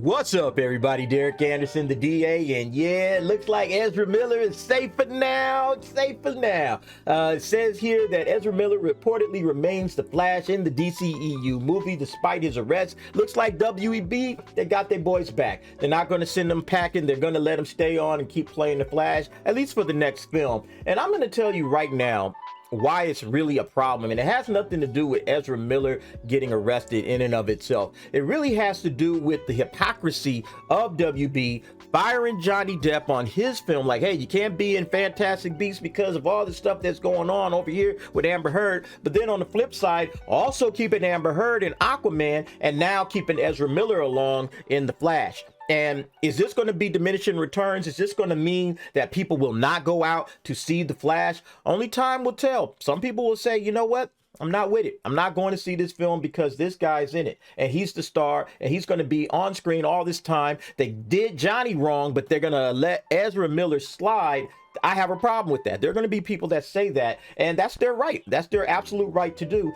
What's up, everybody? Derek Anderson, the DA, and yeah, it looks like Ezra Miller is safe for now. Safe for now. It says here that Ezra Miller reportedly remains the Flash in the DCEU movie despite his arrest. Looks like WEB, they got their boys back. They're not going to send them packing. They're going to let them stay on and keep playing the Flash, at least for the next film. And I'm going to tell you right now why it's really a problem, and it has nothing to do with Ezra Miller getting arrested in and of itself. It really has to do with the hypocrisy of WB firing Johnny Depp on his film, like, hey, you can't be in Fantastic Beasts because of all the stuff that's going on over here with Amber Heard, but then on the flip side also keeping Amber Heard in Aquaman and now keeping Ezra Miller along in The Flash. And is this going to be diminishing returns? Is this going to mean that people will not go out to see The Flash? Only time will tell. Some people will say, you know what? I'm not with it. I'm not going to see this film because this guy's in it and he's the star and he's going to be on screen all this time. They did Johnny wrong, but they're going to let Ezra Miller slide. I have a problem with that. There are going to be people that say that, and that's their right. That's their absolute right to do.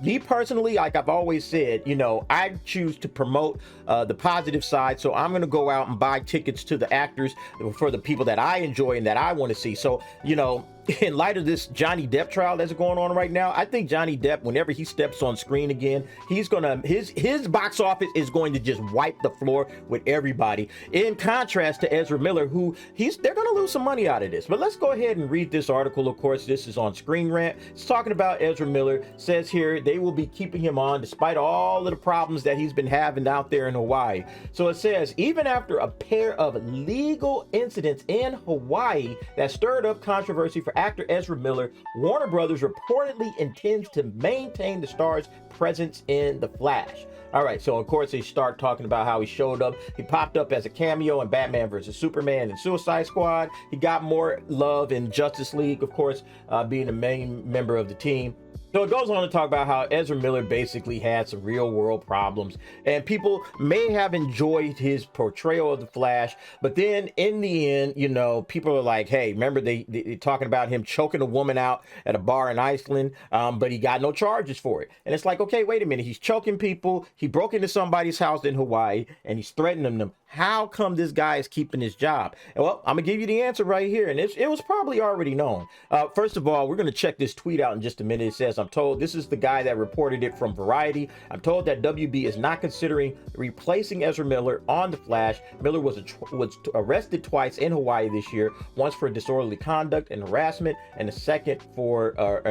Me personally, like I've always said, you know, I choose to promote the positive side. So I'm going to go out and buy tickets to the actors for the people that I enjoy and that I want to see. So, you know, in light of this Johnny Depp trial that's going on right now, I think Johnny Depp, whenever he steps on screen again, he's gonna his box office is going to just wipe the floor with everybody. In contrast to Ezra Miller, who they're gonna lose some money out of this. But let's go ahead and read this article. Of course, this is on Screen Rant. It's talking about Ezra Miller. It says here they will be keeping him on despite all of the problems that he's been having out there in Hawaii. So it says even after a pair of legal incidents in Hawaii that stirred up controversy for actor Ezra Miller, Warner Brothers reportedly intends to maintain the star's presence in The Flash. All right, so of course they start talking about how he showed up. He popped up as a cameo in Batman vs. Superman and Suicide Squad. He got more love in Justice League, of course, being the main member of the team. So it goes on to talk about how Ezra Miller basically had some real world problems and people may have enjoyed his portrayal of the Flash, but then in the end, you know, people are like, hey, remember they talking about him choking a woman out at a bar in Iceland, but he got no charges for it. And it's like, okay, wait a minute, he's choking people, he broke into somebody's house in Hawaii and he's threatening them. How come this guy is keeping his job? And well, I'm gonna give you the answer right here, and it was probably already known. First of all, we're gonna check this tweet out in just a minute. It says, I'm told, this is the guy that reported it from Variety. I'm told that WB is not considering replacing Ezra Miller on The Flash. Miller was arrested twice in Hawaii this year, once for disorderly conduct and harassment, and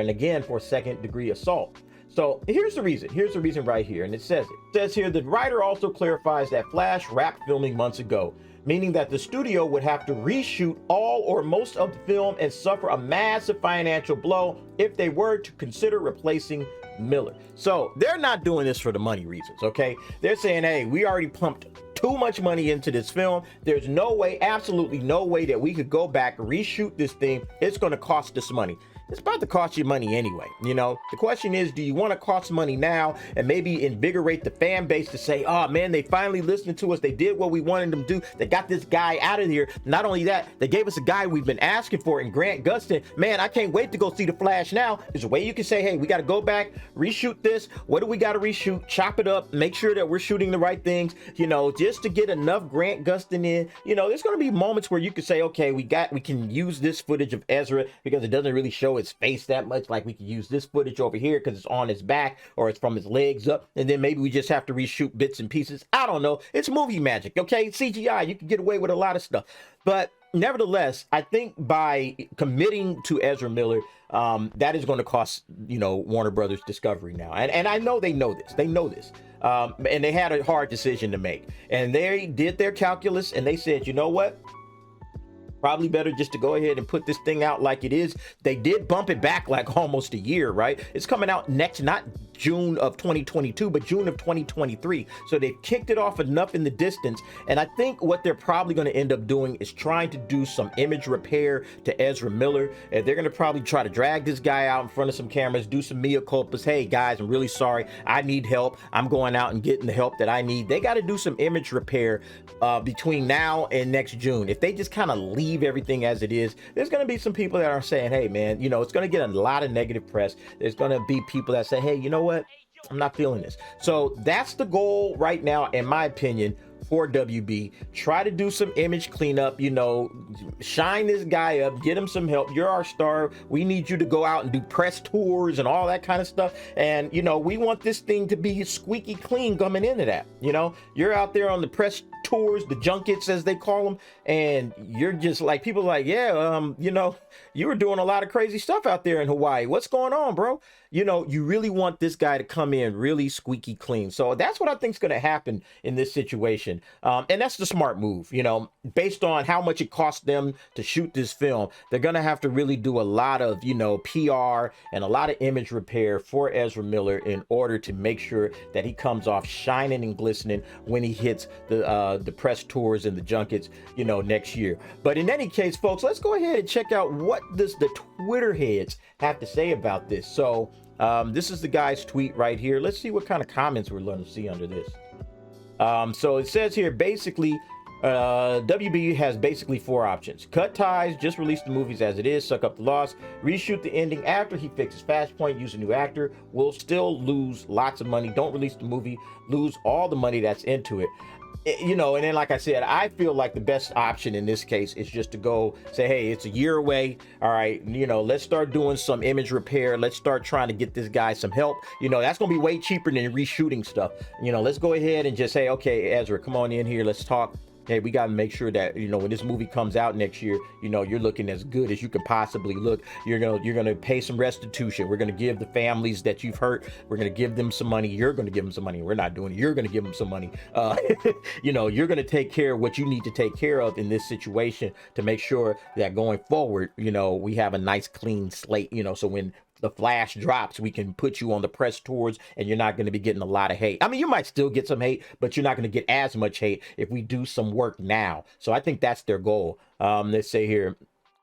again for second-degree assault. So here's the reason right here, and it says here, the writer also clarifies that Flash wrapped filming months ago, meaning that the studio would have to reshoot all or most of the film and suffer a massive financial blow if they were to consider replacing Miller. So they're not doing this for the money reasons, okay? They're saying, hey, we already pumped too much money into this film. There's no way, absolutely no way that we could go back, reshoot this thing. It's going to cost us money. It's about to cost you money anyway. You know, the question is, do you want to cost money now and maybe invigorate the fan base to say, oh man, they finally listened to us. They did what we wanted them to do. They got this guy out of here. Not only that, they gave us a guy we've been asking for in Grant Gustin. Man, I can't wait to go see The Flash now. There's a way you can say, hey, we got to go back, reshoot this. What do we got to reshoot? Chop it up, make sure that we're shooting the right things, you know, just to get enough Grant Gustin in. You know, there's going to be moments where you can say, okay, we can use this footage of Ezra because it doesn't really show his face that much. Like, we can use this footage over here because it's on his back or it's from his legs up, and then maybe we just have to reshoot bits and pieces. I don't know. It's movie magic, okay? CGI, you can get away with a lot of stuff. But nevertheless, I think by committing to Ezra Miller, that is going to cost, you know, Warner Brothers Discovery now. And I know they know this. They know this. And they had a hard decision to make. And they did their calculus and they said, you know what? Probably better just to go ahead and put this thing out like it is. They did bump it back like almost a year, right? It's coming out next, not June of 2022, but June of 2023. So they've kicked it off enough in the distance. And I think what they're probably going to end up doing is trying to do some image repair to Ezra Miller. And they're going to probably try to drag this guy out in front of some cameras, do some mea culpas. Hey guys, I'm really sorry. I need help. I'm going out and getting the help that I need. They got to do some image repair between now and next June. If they just kind of leave everything as it is, there's going to be some people that are saying, hey man, you know, it's going to get a lot of negative press. There's going to be people that say, hey, you know what? I'm not feeling this. So that's the goal right now, in my opinion, for WB. Try to do some image cleanup, you know, shine this guy up, get him some help. You're our star. We need you to go out and do press tours and all that kind of stuff. And, you know, we want this thing to be squeaky clean coming into that. You know, you're out there on the press tours, the junkets as they call them, and you're just like, people are like, yeah, you know, you were doing a lot of crazy stuff out there in Hawaii. What's going on, bro? You know, you really want this guy to come in really squeaky clean. So that's what I think is going to happen in this situation. And that's the smart move, you know, based on how much it cost them to shoot this film. They're going to have to really do a lot of, you know, PR and a lot of image repair for Ezra Miller in order to make sure that he comes off shining and glistening when he hits the press tours and the junkets, you know, next year. But in any case, folks, let's go ahead and check out what does the Twitter heads have to say about this. So this is the guy's tweet right here. Let's see what kind of comments we're going to see under this. So it says here, basically, WB has basically 4 options. Cut ties, just release the movies as it is, suck up the loss, reshoot the ending after he fixes Flashpoint, use a new actor, will still lose lots of money. Don't release the movie, lose all the money that's into it. You know, and then like I said, I feel like the best option in this case is just to go say, hey, it's a year away. All right, you know, let's start doing some image repair. Let's start trying to get this guy some help. You know, that's going to be way cheaper than reshooting stuff. You know, let's go ahead and just say, okay, Ezra, come on in here. Let's talk. Hey, we got to make sure that, you know, when this movie comes out next year, you know, you're looking as good as you can possibly look. You're going to pay some restitution. We're going to give the families that you've hurt, we're going to give them some money. You're going to give them some money. We're not doing it. You're going to give them some money. You know, you're going to take care of what you need to take care of in this situation to make sure that going forward, you know, we have a nice clean slate, you know, so when the Flash drops, we can put you on the press tours and you're not going to be getting a lot of hate. I mean, you might still get some hate, but you're not going to get as much hate if we do some work now. So I think that's their goal. Let's say here,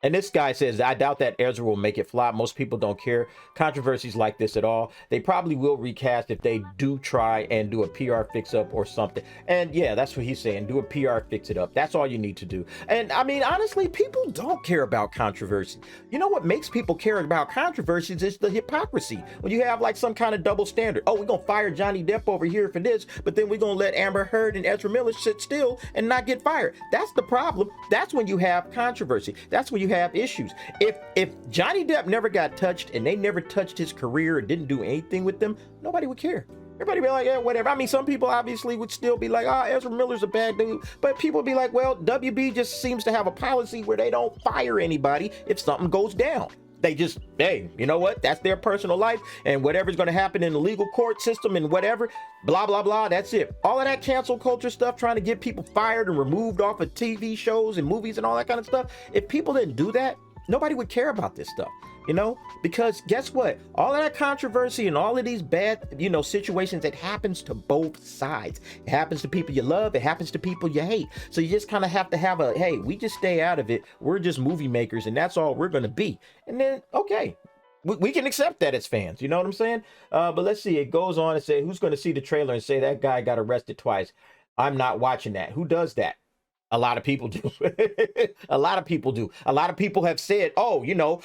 and this guy says, I doubt that Ezra will make it flop. Most people don't care controversies like this at all. They probably will recast if they do try and do a PR fix up or something. And yeah, that's what he's saying. Do a PR fix it up. That's all you need to do. And I mean, honestly, people don't care about controversy. You know what makes people care about controversies is the hypocrisy. When you have like some kind of double standard. Oh, we're going to fire Johnny Depp over here for this, but then we're going to let Amber Heard and Ezra Miller sit still and not get fired. That's the problem. That's when you have controversy. That's when you have issues. If Johnny Depp never got touched and they never touched his career and didn't do anything with them, nobody would care. Everybody be like, yeah, whatever. I mean, some people obviously would still be like, oh, Ezra Miller's a bad dude. But people would be like, well, WB just seems to have a policy where they don't fire anybody if something goes down. They just, hey, you know what? That's their personal life, and whatever's going to happen in the legal court system and whatever, blah, blah, blah, that's it. All of that cancel culture stuff, trying to get people fired and removed off of TV shows and movies and all that kind of stuff. If people didn't do that, nobody would care about this stuff, you know, because guess what? All of that controversy and all of these bad, you know, situations, it happens to both sides. It happens to people you love. It happens to people you hate. So you just kind of have to have a, hey, we just stay out of it. We're just movie makers and that's all we're going to be. And then, okay, we can accept that as fans. You know what I'm saying? But let's see. It goes on and say, who's going to see the trailer and say that guy got arrested twice? I'm not watching that. Who does that? A lot of people do. A lot of people do. A lot of people have said, oh, you know,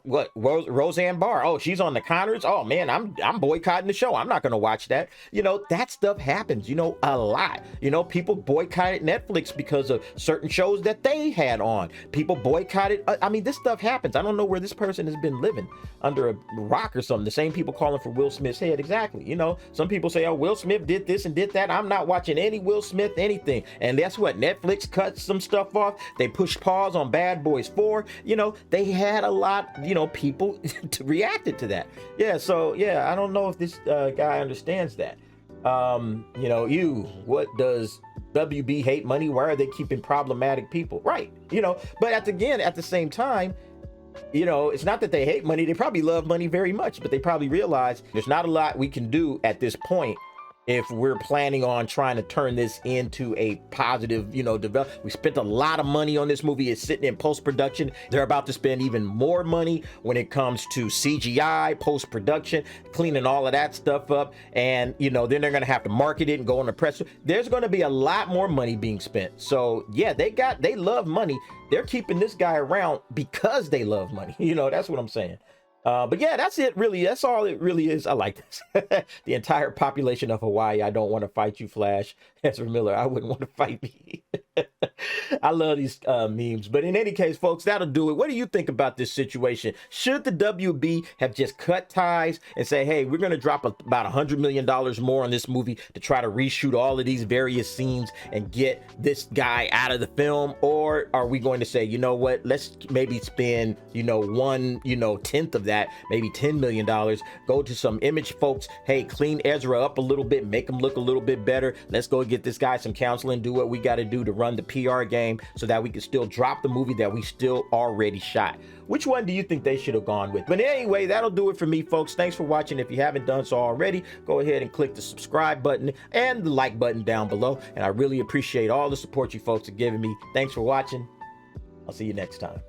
what Roseanne Barr, oh, she's on the Connors. Oh man, I'm boycotting the show. I'm not going to watch that. You know, that stuff happens, you know, a lot. You know, people boycotted Netflix because of certain shows that they had on. People boycotted. I mean, this stuff happens. I don't know where this person has been living, under a rock or something. The same people calling for Will Smith's head. Exactly. You know, some people say, oh, Will Smith did this and did that. I'm not watching any Will Smith anything. And that's what Netflix cut some stuff off. They pushed pause on Bad Boys 4. You know, they had a lot, you know, people reacted to that. Yeah, so yeah, I don't know if this guy understands that. You know, what does WB hate money? Why are they keeping problematic people? Right. You know, but at the same time, you know, it's not that they hate money. They probably love money very much, but they probably realize there's not a lot we can do at this point if we're planning on trying to turn this into a positive, you know, we spent a lot of money on this movie. It's sitting in post-production. They're about to spend even more money when it comes to CGI, post-production, cleaning all of that stuff up. And, you know, then they're going to have to market it and go on the press. There's going to be a lot more money being spent. So yeah, they love money. They're keeping this guy around because they love money. You know, that's what I'm saying. But yeah, that's it really. That's all it really is. I like this. The entire population of Hawaii. I don't want to fight you, Flash. Ezra Miller, I wouldn't want to fight me. I love these memes. But in any case, folks, that'll do it. What do you think about this situation? Should the WB have just cut ties and say, hey, we're going to drop about $100 million more on this movie to try to reshoot all of these various scenes and get this guy out of the film? Or are we going to say, you know what, let's maybe spend, one, tenth of that, maybe $10 million, go to some image folks, hey, clean Ezra up a little bit, make him look a little bit better. Let's go get this guy some counseling, do what we got to do to run the PR game so that we can still drop the movie that we still already shot. Which one do you think they should have gone with? But anyway, that'll do it for me, folks. Thanks for watching. If you haven't done so already, go ahead and click the subscribe button and the like button down below. And I really appreciate all the support you folks are giving me. Thanks for watching. I'll see you next time.